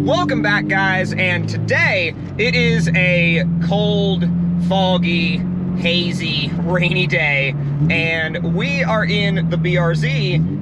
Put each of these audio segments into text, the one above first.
Welcome back, guys, and today it is a cold, foggy, hazy, rainy day, and we are in the BRZ.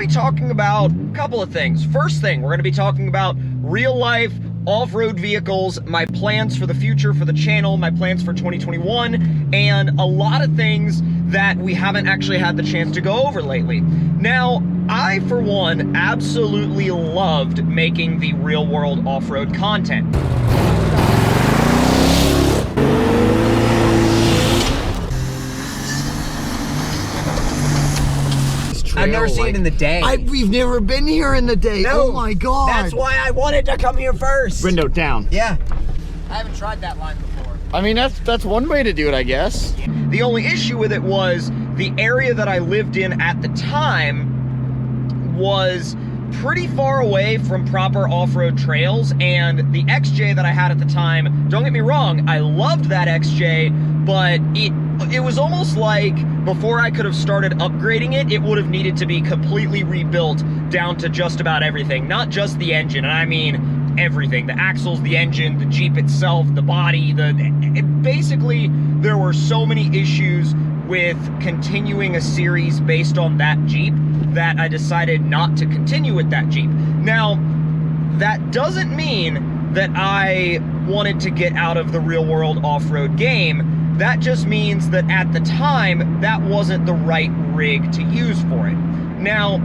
Talking about a couple of things. First thing, we're going to be talking about real life off-road vehicles, my plans for the future for the channel, my plans for 2021, and a lot of things that we haven't actually had the chance to go over lately. Now, I, for one, absolutely loved making the real-world off-road content. I've never seen it in the day. We've never been here in the day. No, oh my god. That's why I wanted to come here first. Window down. Yeah. I haven't tried that line before. I mean, that's one way to do it, I guess. The only issue with it was the area that I lived in at the time was pretty far away from proper off-road trails, and the XJ that I had at the time, don't get me wrong, I loved that XJ, but it was almost like before I could have started upgrading it, it would have needed to be completely rebuilt down to just about everything. Not just the engine, and I mean everything. The axles, the engine, the Jeep itself, the body, basically there were so many issues with continuing a series based on that Jeep that I decided not to continue with that Jeep. Now, that doesn't mean that I wanted to get out of the real world off-road game. That just means that at the time, that wasn't the right rig to use for it. Now,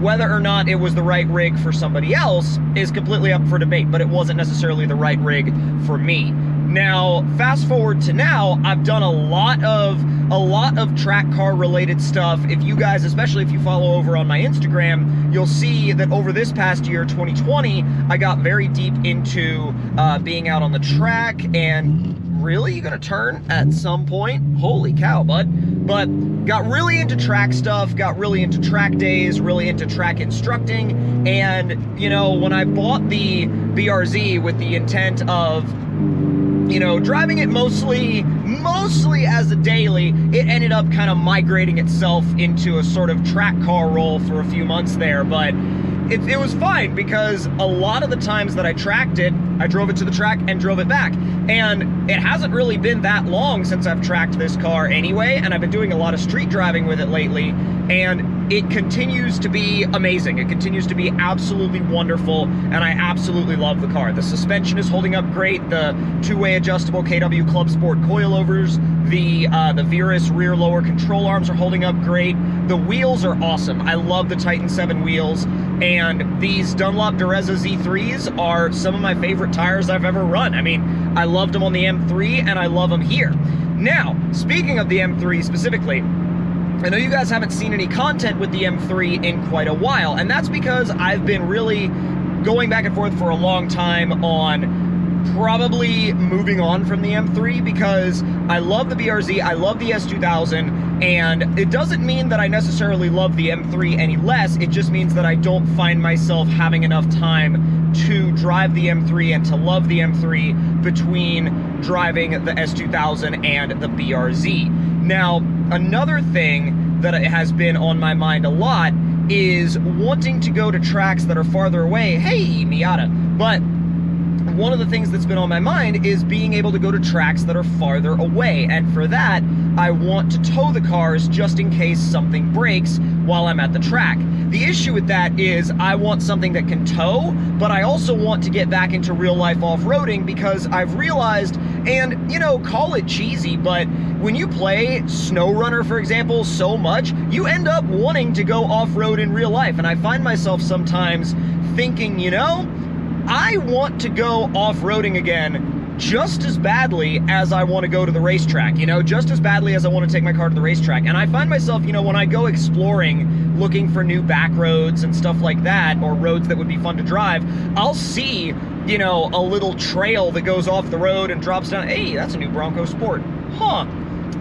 whether or not it was the right rig for somebody else is completely up for debate, but it wasn't necessarily the right rig for me. Now, fast forward to now, I've done a lot of track car related stuff. If you guys, especially if you follow over on my Instagram, you'll see that over this past year, 2020, I got very deep into being out on the track. And really, you gonna turn at some point? Holy cow, bud. But got really into track stuff, got really into track days, really into track instructing. And, you know, when I bought the BRZ with the intent of, you know, driving it mostly as a daily, it ended up kind of migrating itself into a sort of track car role for a few months there, but it was fine because a lot of the times that I tracked it, I drove it to the track and drove it back. And it hasn't really been that long since I've tracked this car anyway, and I've been doing a lot of street driving with it lately, and it continues to be amazing. It continues to be absolutely wonderful, and I absolutely love the car. The suspension is holding up great, the two-way adjustable KW Club Sport coilovers, the Virus rear lower control arms are holding up great. The wheels are awesome. I love the Titan 7 wheels, and these Dunlop Dureza Z3s are some of my favorite tires I've ever run. I mean, I loved them on the M3, and I love them here. Now, speaking of the M3 specifically, I know you guys haven't seen any content with the M3 in quite a while, and that's because I've been really going back and forth for a long time on probably moving on from the M3 because I love the BRZ, I love the S2000, and it doesn't mean that I necessarily love the M3 any less, it just means that I don't find myself having enough time to drive the M3 and to love the M3 between driving the S2000 and the BRZ. Now, another thing that has been on my mind a lot is wanting to go to tracks that are farther away. Hey, Miata. But one of the things that's been on my mind is being able to go to tracks that are farther away, and for that, I want to tow the cars just in case something breaks while I'm at the track. The issue with that is I want something that can tow, but I also want to get back into real life off-roading because I've realized, and you know, call it cheesy, but when you play SnowRunner, for example, so much, you end up wanting to go off-road in real life, and I find myself sometimes thinking, you know, I want to go off-roading again just as badly as I want to go to the racetrack, you know, just as badly as I want to take my car to the racetrack. And I find myself, you know, when I go exploring, looking for new back roads and stuff like that, or roads that would be fun to drive, I'll see you know, a little trail that goes off the road and drops down. Hey, that's a new Bronco Sport. Huh.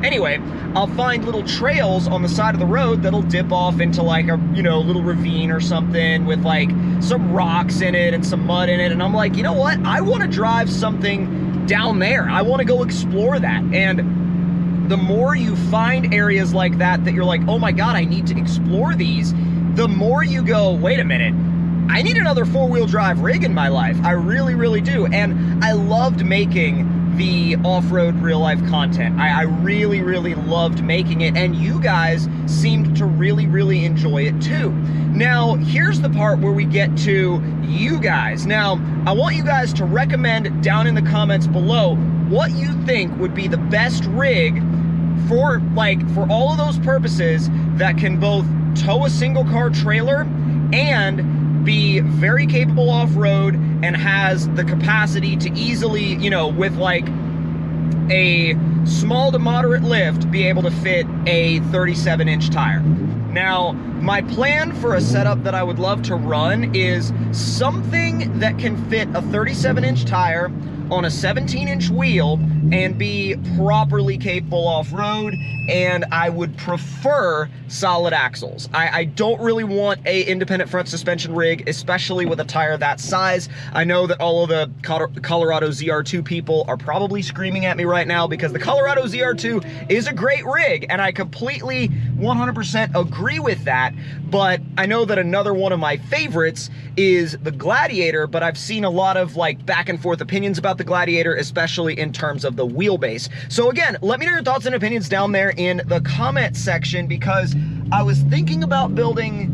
Anyway, I'll find little trails on the side of the road that'll dip off into like a, you know, little ravine or something with like some rocks in it and some mud in it. And I'm like, you know what? I want to drive something down there. I want to go explore that. And the more you find areas like that you're like, oh my God, I need to explore these, the more you go, wait a minute, I need another four-wheel drive rig in my life. I really, really do. And I loved making the off-road real-life content. I really, really loved making it, and you guys seemed to really, really enjoy it too. Now, here's the part where we get to you guys. Now, I want you guys to recommend down in the comments below what you think would be the best rig for all of those purposes that can both tow a single car trailer and be very capable off-road and has the capacity to easily, you know, with like a small to moderate lift, be able to fit a 37-inch tire. Now, my plan for a setup that I would love to run is something that can fit a 37-inch tire on a 17-inch wheel and be properly capable off-road, and I would prefer solid axles. I don't really want a independent front suspension rig, especially with a tire that size. I know that all of the Colorado ZR2 people are probably screaming at me right now because the Colorado ZR2 is a great rig, and I completely 100% agree with that, but I know that another one of my favorites is the Gladiator, but I've seen a lot of like back and forth opinions about the Gladiator, especially in terms of the wheelbase. So again, let me know your thoughts and opinions down there in the comment section, because I was thinking about building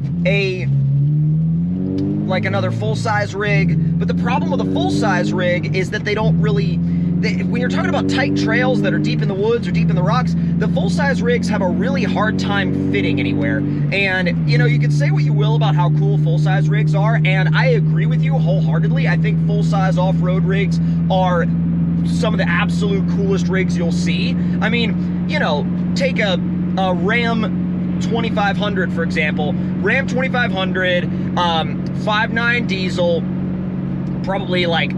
another full-size rig, but the problem with a full-size rig is that they don't really, when you're talking about tight trails that are deep in the woods or deep in the rocks, the full-size rigs have a really hard time fitting anywhere. And, you know, you can say what you will about how cool full-size rigs are, and I agree with you wholeheartedly. I think full-size off-road rigs are some of the absolute coolest rigs you'll see. I mean, you know, take a Ram 2500, for example. Ram 2500, 5.9 diesel, probably like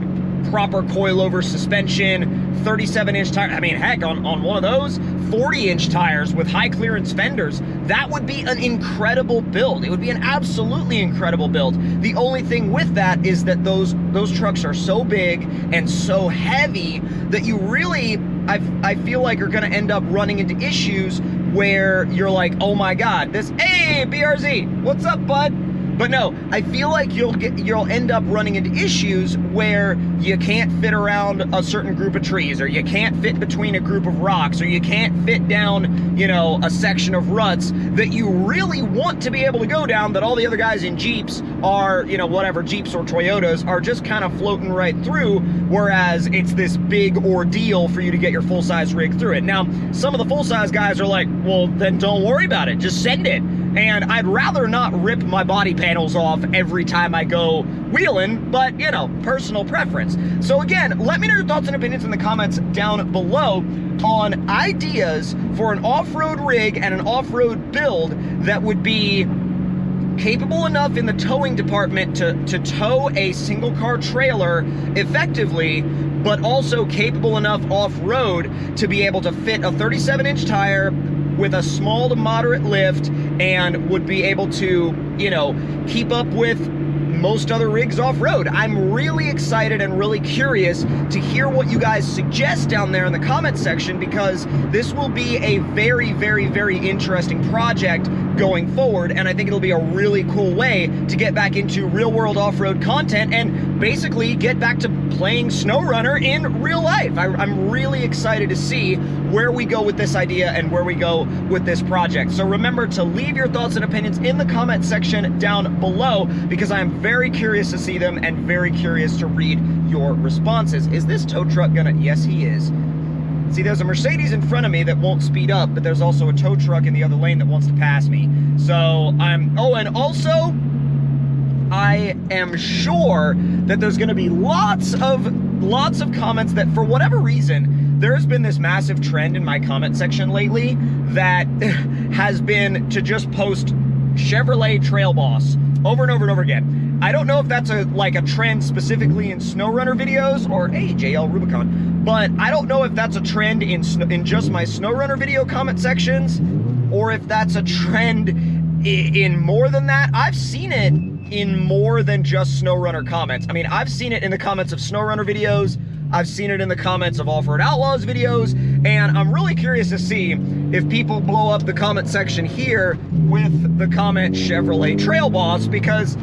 proper coilover suspension, 37-inch tire. I mean, heck, on one of those, 40-inch tires with high clearance fenders, that would be an incredible build. It would be an absolutely incredible build. The only thing with that is that those trucks are so big and so heavy that you really, I feel like, are gonna end up running into issues where you're like, oh my God, hey, BRZ, what's up, bud? But no, I feel like you'll end up running into issues where you can't fit around a certain group of trees, or you can't fit between a group of rocks, or you can't fit down, you know, a section of ruts that you really want to be able to go down, that all the other guys in Jeeps are, you know, whatever, Jeeps or Toyotas are just kind of floating right through, whereas it's this big ordeal for you to get your full-size rig through it. Now, some of the full-size guys are like, well, then don't worry about it, just send it. And I'd rather not rip my body panels off every time I go wheeling, but, you know, personal preference. So again, let me know your thoughts and opinions in the comments down below on ideas for an off-road rig and an off-road build that would be capable enough in the towing department to tow a single car trailer effectively, but also capable enough off-road to be able to fit a 37-inch tire with a small to moderate lift, and would be able to, you know, keep up with most other rigs off-road. I'm really excited and really curious to hear what you guys suggest down there in the comment section, because this will be a very, very, very interesting project going forward, and I think it'll be a really cool way to get back into real-world off-road content and basically get back to playing SnowRunner in real life. I'm really excited to see where we go with this idea and where we go with this project. So remember to leave your thoughts and opinions in the comment section down below, because I'm very curious to see them and very curious to read your responses. Is this tow truck gonna? Yes, he is. See, there's a Mercedes in front of me that won't speed up, but there's also a tow truck in the other lane that wants to pass me. So oh, and also, I am sure that there's gonna be lots of comments that, for whatever reason, there's been this massive trend in my comment section lately that has been to just post Chevrolet Trail Boss over and over and over again. I don't know if that's a trend specifically in SnowRunner videos, or hey, JL Rubicon, but I don't know if that's a trend in just my SnowRunner video comment sections, or if that's a trend in more than that. I've seen it in more than just SnowRunner comments. I mean, I've seen it in the comments of SnowRunner videos, I've seen it in the comments of Off-Road Outlaws videos, and I'm really curious to see if people blow up the comment section here with the comment Chevrolet Trail Boss, because,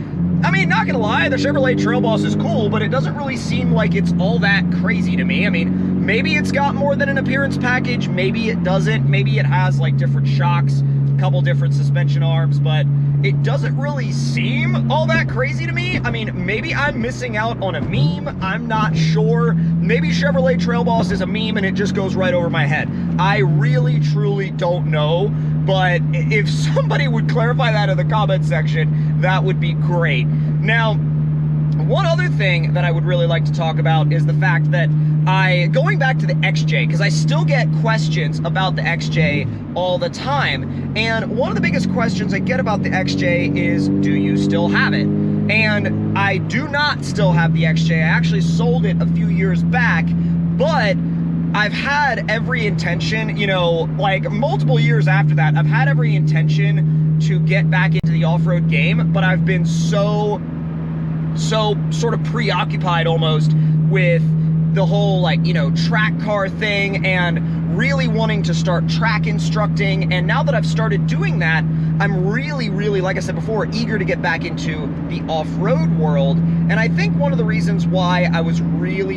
I mean, not gonna lie, the Chevrolet Trail Boss is cool, but it doesn't really seem like it's all that crazy to me. I mean, maybe it's got more than an appearance package, maybe it doesn't, maybe it has like different shocks, a couple different suspension arms, but it doesn't really seem all that crazy to me. I mean, maybe I'm missing out on a meme, I'm not sure. Maybe Chevrolet Trail Boss is a meme and it just goes right over my head. I really, truly don't know, but if somebody would clarify that in the comment section, that would be great. Now, one other thing that I would really like to talk about is the fact that going back to the XJ, because I still get questions about the XJ all the time, and one of the biggest questions I get about the XJ is, do you still have it? And I do not still have the XJ. I actually sold it a few years back, but I've had every intention, you know, like multiple years after that, I've had every intention to get back into the off-road game, but I've been so sort of preoccupied almost with the whole, like, you know, track car thing and really wanting to start track instructing. And now that I've started doing that, I'm really, like I said before, eager to get back into the off-road world. And I think one of the reasons why I was really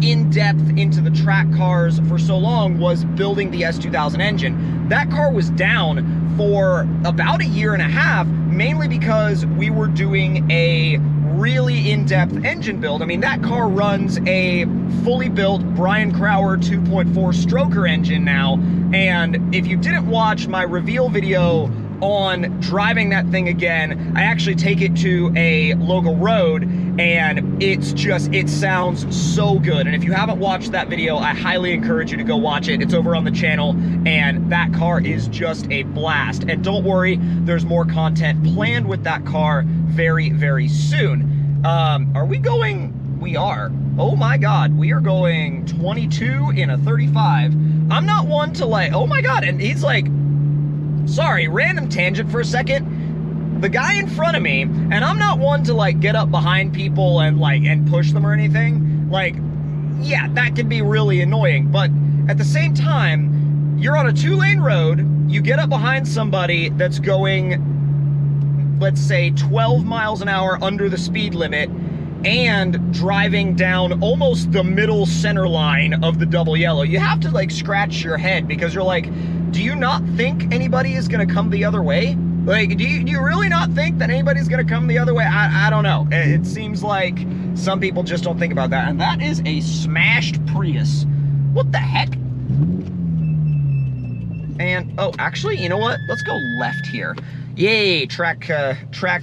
in-depth into the track cars for so long was building the S2000 engine. That car was down for about a year and a half, mainly because we were doing a really in-depth engine build. I mean, that car runs a fully built Brian Crower 2.4 stroker engine now, and if you didn't watch my reveal video on driving that thing again, I actually take it to a local road, and it sounds so good. And if you haven't watched that video, I highly encourage you to go watch it. It's over on the channel, and that car is just a blast. And don't worry, there's more content planned with that car very soon. Are we going? We are. Oh my God, we are going 22 in a 35. I'm not one to like, oh my God, and he's like, sorry, random tangent for a second. The guy in front of me, and I'm not one to like get up behind people and push them or anything. Like, yeah, that can be really annoying, but at the same time, you're on a 2-lane road, you get up behind somebody that's going, let's say 12 miles an hour under the speed limit, and driving down almost the middle center line of the double yellow. You have to like scratch your head, because you're like, do you not think anybody is gonna come the other way? Like, do you really not think that anybody's gonna come the other way? I don't know. It seems like some people just don't think about that. And that is a smashed Prius. What the heck? And, oh, actually, you know what? Let's go left here. Yay, track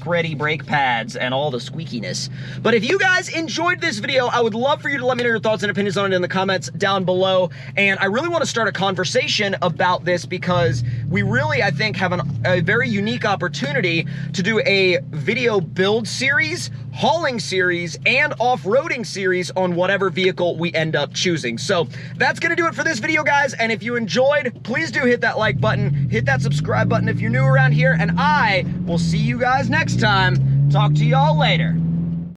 ready brake pads and all the squeakiness. But if you guys enjoyed this video, I would love for you to let me know your thoughts and opinions on it in the comments down below. And I really want to start a conversation about this, because we really, I think, have a very unique opportunity to do a video build series, hauling series, and off-roading series on whatever vehicle we end up choosing. So that's gonna do it for this video, guys. And if you enjoyed, please do hit that like button, hit that subscribe button if you're new around here, and I will see you guys next time. Talk to y'all later.